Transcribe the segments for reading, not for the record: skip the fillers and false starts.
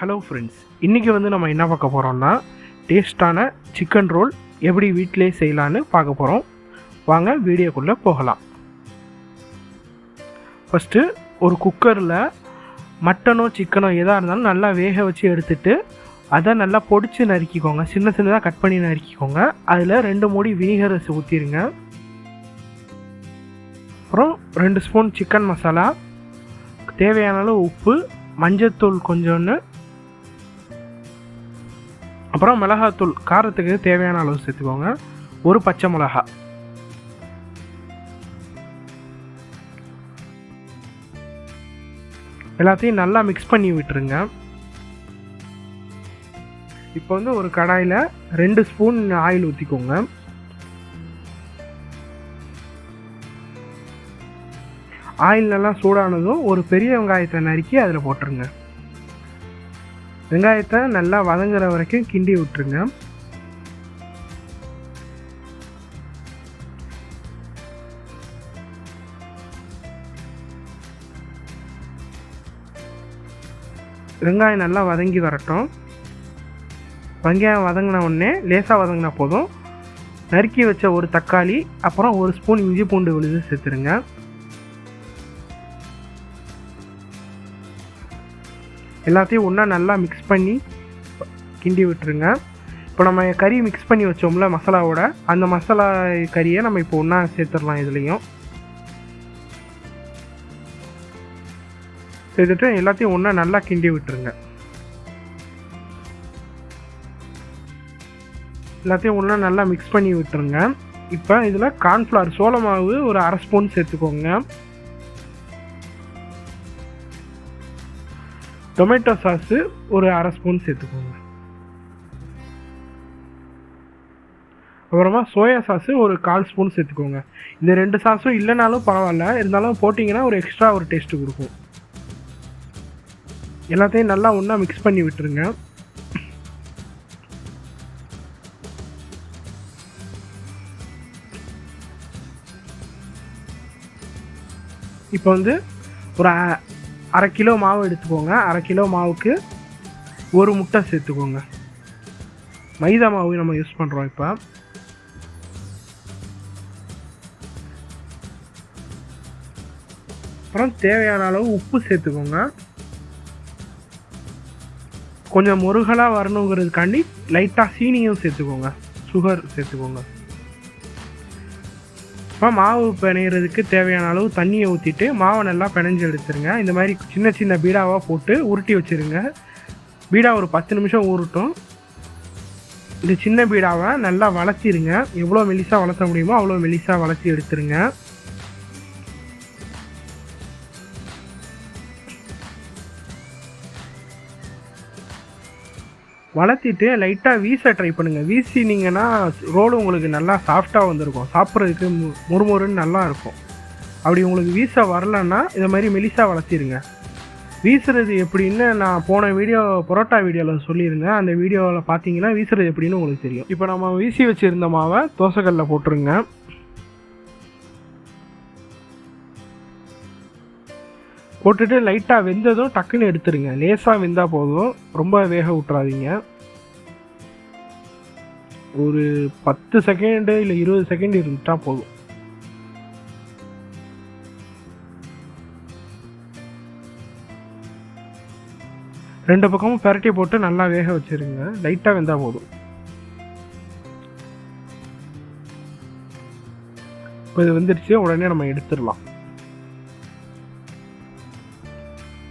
Hello friends, இன்றைக்கி நம்ம என்ன பார்க்க போகிறோம்னா டேஸ்டான சிக்கன் ரோல் எப்படி வீட்டிலே செய்யலான்னு பார்க்க போகிறோம். வாங்க வீடியோக்குள்ளே போகலாம். ஃபஸ்ட்டு ஒரு குக்கரில் மட்டனோ சிக்கனோ எதாக இருந்தாலும் நல்லா வேக வச்சு எடுத்துகிட்டு அதை நல்லா பொடிச்சு நறுக்கிக்கோங்க. சின்ன சின்னதாக கட் பண்ணி நறுக்கிக்கோங்க. அதில் 2 மூடி வினிகர் ஊற்றிடுங்க. அப்புறம் 2 ஸ்பூன் சிக்கன் மசாலா, தேவையான அளவு உப்பு, மஞ்சத்தூள் கொஞ்சோன்னு, அப்புறம் மிளகாத்தூள் காரத்துக்கு தேவையான அளவு சேர்த்துக்கோங்க. ஒரு பச்சை மிளகா. எல்லாத்தையும் நல்லா மிக்ஸ் பண்ணி விட்டுருங்க. இப்போ ஒரு கடாயில் 2 ஸ்பூன் ஆயில் ஊற்றிக்கோங்க. ஆயில் நல்லா சூடானதும் ஒரு பெரிய வெங்காயத்தை நறுக்கி அதில் போட்டுருங்க. வெங்காயத்தை நல்லா வதங்குற வரைக்கும் கிண்டி விட்டுருங்க. வெங்காயம் நல்லா வதங்கி வரட்டும். வெங்காயம் வதங்கின உடனே லேசாக வதங்கினா போதும். நறுக்கி வச்ச ஒரு தக்காளி, அப்புறம் 1 ஸ்பூன் இஞ்சி பூண்டு விழுது சேர்த்துருங்க. எல்லாத்தையும் ஒன்றா நல்லா மிக்ஸ் பண்ணி கிண்டி விட்டுருங்க. இப்போ நம்ம கறி மிக்ஸ் பண்ணி வச்சோம்ல மசாலாவோட, அந்த மசாலா கறியை நம்ம இப்போ ஒன்றா சேர்த்துடலாம். இதுலேயும் சேர்த்துட்டு எல்லாத்தையும் ஒன்றா நல்லா கிண்டி விட்டுருங்க. எல்லாத்தையும் ஒன்றா நல்லா மிக்ஸ் பண்ணி விட்டுருங்க. இப்போ இதில் கார்ன்ஃப்ளவர் சோள மாவு ஒரு 1/2 ஸ்பூன் சேர்த்துக்கோங்க. டொமேட்டோ சாஸு ஒரு 1/2 ஸ்பூன் சேர்த்துக்கோங்க. அப்புறமா சோயா சாஸு ஒரு 1/4 ஸ்பூன் சேர்த்துக்கோங்க. இந்த 2 சாஸும் இல்லைனாலும் பரவாயில்ல, இருந்தாலும் போட்டிங்கன்னா ஒரு எக்ஸ்ட்ரா ஒரு டேஸ்ட்டு கொடுக்கும். எல்லாத்தையும் நல்லா ஒன்றா மிக்ஸ் பண்ணி விட்டுருங்க. இப்போ ஒரு 1/2 கிலோ மாவு எடுத்துக்கோங்க. 1/2 கிலோ மாவுக்கு 1 முட்டை சேர்த்துக்கோங்க. மைதா மாவு நம்ம யூஸ் பண்ணுறோம். இப்போ அப்புறம் தேவையான அளவு உப்பு சேர்த்துக்கோங்க. கொஞ்சம் முருகலாக வரணுங்கிறதுக்காண்டி லைட்டாக சீனியும் சேர்த்துக்கோங்க, சுகர் சேர்த்துக்கோங்க. இப்போ மாவு பிணையிறதுக்கு தேவையான அளவு தண்ணியை ஊற்றிட்டு மாவை நல்லா பிணைஞ்சு எடுத்துருங்க. இந்த மாதிரி சின்ன சின்ன பீடாவாக போட்டு உருட்டி வச்சுருங்க. பீடா ஒரு 10 நிமிஷம் ஊறட்டும். இந்த சின்ன பீடாவை நல்லா வளர்த்திருங்க. எவ்வளோ மெலிசாக வளர்த்த முடியுமோ அவ்வளோ மெலிசாக வளர்த்தி எடுத்துருங்க. வளர்த்திட்டு லைட்டாக வீச ட்ரை பண்ணுங்கள். வீசினீங்கன்னா ரோடு உங்களுக்கு நல்லா சாஃப்டாக வந்திருக்கும். சாப்பிட்றதுக்கு முறுமுறுன்னு நல்லா இருக்கும். அப்படி உங்களுக்கு வீச வரலன்னா இதை மாதிரி மெலிசாக வளர்த்திருங்க. வீசுறது எப்படின்னு நான் போன பரோட்டா வீடியோவில் சொல்லியிருந்தேன். அந்த வீடியோவில் பார்த்தீங்கன்னா வீசுறது எப்படின்னு உங்களுக்கு தெரியும். இப்போ நம்ம வீசி வச்சுருந்த மாவை தோசைக்கல்லில் போட்டுருங்க. போட்டுட்டு லைட்டாக வெந்ததும் டக்குன்னு எடுத்துருங்க. லேசாக வெந்தால் போதும், ரொம்ப வேக விட்றாதீங்க. ஒரு 10 செகண்டு இல்லை 20 செகண்ட் இருந்துட்டா போதும். ரெண்டு பக்கமும் பரட்டி போட்டு நல்லா வேக வச்சுருங்க. லைட்டாக வெந்தால் போதும். இப்போ இது வந்துடுச்சு, உடனே நம்ம எடுத்துடலாம்.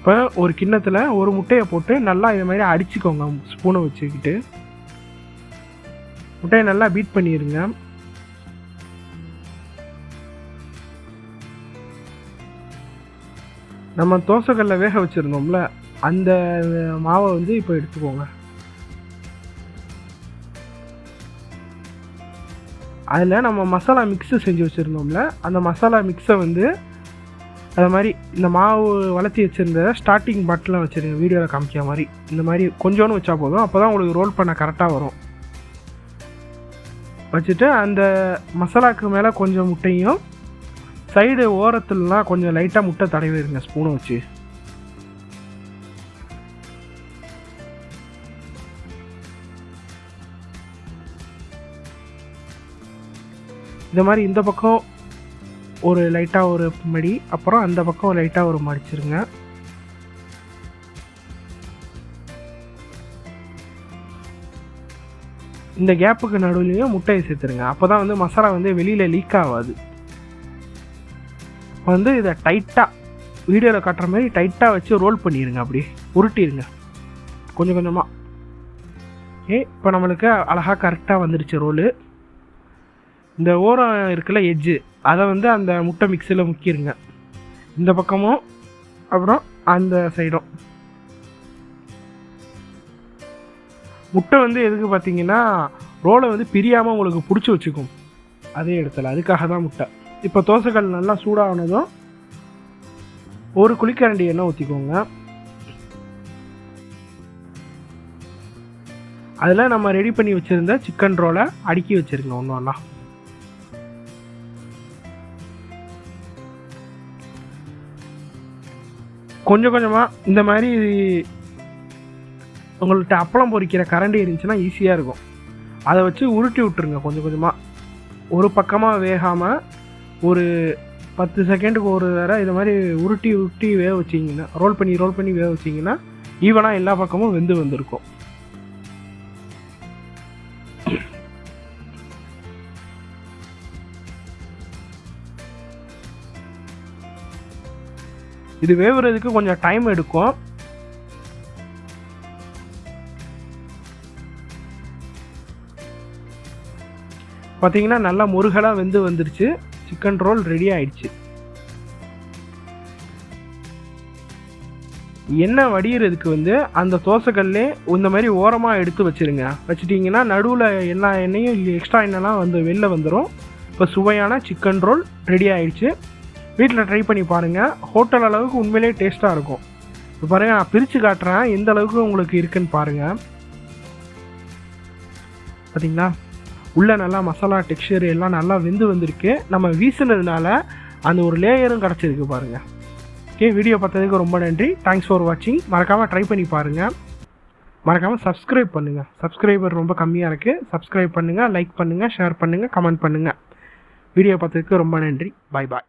இப்போ ஒரு கிண்ணத்தில் 1 முட்டையை போட்டு நல்லா இது மாதிரி அடிச்சுக்கோங்க. ஸ்பூனை வச்சுக்கிட்டு முட்டையை நல்லா பீட் பண்ணிடுங்க. நம்ம தோசைக்கல்ல வேக வச்சுருந்தோம்ல அந்த மாவை இப்போ எடுத்துக்கோங்க. அதில் நம்ம மசாலா மிக்ஸு செஞ்சு வச்சுருந்தோம்ல அந்த மசாலா மிக்ஸை அது மாதிரி இந்த மாவு வளர்த்தி வச்சுருந்த ஸ்டார்டிங் பாட்டில் வச்சுருங்க. வீடியோவில் காமிக்கிற மாதிரி இந்த மாதிரி கொஞ்சோன்னு வச்சா போதும். அப்போ தான் உங்களுக்கு ரோல் பண்ண கரெக்டாக வரும். வச்சுட்டு அந்த மசாலாவுக்கு மேலே கொஞ்சம் முட்டையும் சைடு ஓரத்துலலாம் கொஞ்சம் லைட்டாக முட்டை தடவிடுங்க ஸ்பூனை வச்சு. இந்த மாதிரி இந்த பக்கம் ஒரு லைட்டாக ஒரு மடி, அப்புறம் அந்த பக்கம் லைட்டாக ஒரு மடிச்சிருங்க. இந்த கேப்புக்கு நடுவுலையும் முட்டையை சேர்த்துருங்க. அப்போ தான் வந்து மசாலா வந்து வெளியில் லீக் ஆகாது. வந்து இதை டைட்டாக வீடியோவில் காட்டுற மாதிரி டைட்டாக வச்சு ரோல் பண்ணிடுங்க, அப்படியே உருட்டிடுங்க கொஞ்சம் கொஞ்சமாக. இப்போ நம்மளுக்கு அழகாக கரெக்டாக வந்துடுச்சு ரோலு. இந்த ஓரம் இருக்குல்ல எட்ஜு, அதை வந்து அந்த முட்டை மிக்ஸில் முக்கிடுங்க, இந்த பக்கமும் அப்புறம் அந்த சைடும். முட்டை வந்து எதுக்கு பார்த்தீங்கன்னா ரோலை வந்து பிரியாமல் உங்களுக்கு பிடிச்சி வச்சுக்கும் அதே இடத்துல, அதுக்காக தான் முட்டை. இப்போ தோசைக்கல் நல்லா சூடானதும் ஒரு குழிக்கரண்டி எண்ணெய் ஊற்றிக்கோங்க. அதில் நம்ம ரெடி பண்ணி வச்சுருந்த சிக்கன் ரோலை அடுக்கி வச்சுருங்க ஒன்று ஒன்றா. கொஞ்சம் கொஞ்சமாக இந்த மாதிரி உங்கள்கிட்ட அப்பளம் பொரிக்கிற கரண்டி இருந்துச்சுன்னா ஈஸியாக இருக்கும். அதை வச்சு உருட்டி விட்டுருங்க கொஞ்சம் கொஞ்சமாக. ஒரு பக்கமாக வேகாமல் ஒரு 10 செகண்டுக்கு ஒரு தடவை இது மாதிரி உருட்டி உருட்டி வேக வச்சிங்கன்னா, ரோல் பண்ணி வேக வச்சிங்கன்னா ஈவனாக எல்லா பக்கமும் வெந்து வந்திருக்கும். இது வேவுறதுக்கு கொஞ்சம் டைம் எடுக்கும். பார்த்தீங்கன்னா நல்லா முருகலாக வெந்து வந்துருச்சு. சிக்கன் ரோல் ரெடி ஆயிடுச்சு. எண்ணெய் வடிகிறதுக்கு வந்து அந்த தோசைக்கல்லே இந்த மாதிரி ஓரமாக எடுத்து வச்சுருங்க. வச்சுட்டிங்கன்னா நடுவில் எல்லா எண்ணெயும் எக்ஸ்ட்ரா எண்ணெய்லாம் வந்து வெளில வந்துடும். இப்போ சுவையான சிக்கன் ரோல் ரெடி ஆயிடுச்சு. வீட்டில் ட்ரை பண்ணி பாருங்கள். ஹோட்டல் அளவுக்கு உண்மையிலே டேஸ்ட்டாக இருக்கும். இப்போ பாருங்கள், நான் பிரித்து காட்டுறேன் எந்த அளவுக்கு உங்களுக்கு இருக்குன்னு பாருங்கள். பார்த்தீங்களா, உள்ளே நல்லா மசாலா டெக்ஸ்சர் எல்லாம் நல்லா வெந்து வந்திருக்கு. நம்ம வீசினதுனால அந்த ஒரு லேயரும் கிடச்சிருக்கு பாருங்கள். ஓகே, வீடியோ பார்த்ததுக்கு ரொம்ப நன்றி. தேங்க்ஸ் ஃபார் வாட்சிங். மறக்காமல் ட்ரை பண்ணி பாருங்கள். மறக்காமல் சப்ஸ்கிரைப் பண்ணுங்கள். சப்ஸ்கிரைபர் ரொம்ப கம்மியாக இருக்குது. சப்ஸ்கிரைப் பண்ணுங்கள், லைக் பண்ணுங்கள், ஷேர் பண்ணுங்கள், கமெண்ட் பண்ணுங்கள். வீடியோ பார்த்ததுக்கு ரொம்ப நன்றி. பாய் பாய்.